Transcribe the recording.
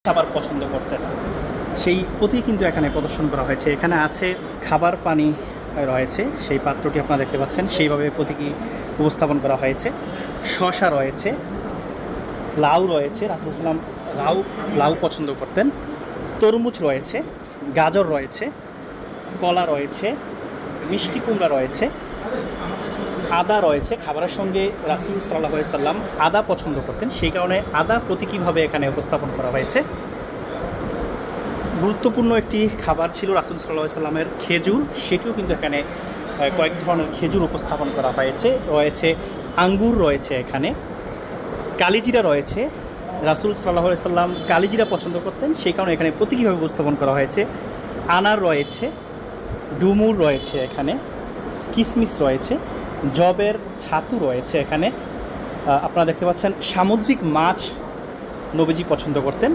খাবার পছন্দ করতেন সেই প্রতীক কিন্তু এখানে প্রদর্শন করা হয়েছে। এখানে আছে খাবার পানি রয়েছে, সেই পাত্রটি আপনারা দেখতে পাচ্ছেন, সেইভাবে প্রতীকী উপস্থাপন করা হয়েছে। শসা রয়েছে, লাউ রয়েছে, রাসূলুল্লাহ সাল্লাম লাউ পছন্দ করতেন। তরমুজ রয়েছে, গাজর রয়েছে, কলা রয়েছে, মিষ্টি কুমড়া রয়েছে, আদা রয়েছে। খাবারের সঙ্গে রাসূল সাল্লাল্লাহু আলাইহি সাল্লাম আদা পছন্দ করতেন, সেই কারণে আদা প্রতীকীভাবে এখানে উপস্থাপন করা হয়েছে। গুরুত্বপূর্ণ একটি খাবার ছিল রাসূল সাল্লাল্লাহু আলাইহি সাল্লামের খেজুর, সেটিও কিন্তু এখানে কয়েক ধরনের খেজুর উপস্থাপন করা হয়েছে। রয়েছে আঙ্গুর রয়েছে, এখানে কালিজিরা রয়েছে। রাসূল সাল্লাল্লাহু আলাইহি সাল্লাম কালিজিরা পছন্দ করতেন, সেই কারণে এখানে প্রতীকীভাবে উপস্থাপন করা হয়েছে। আনার রয়েছে, ডুমুর রয়েছে, এখানে কিশমিশ রয়েছে, জবের ছাতু রয়েছে। এখানে আপনারা দেখতে পাচ্ছেন সামুদ্রিক মাছ নবীজি পছন্দ করতেন।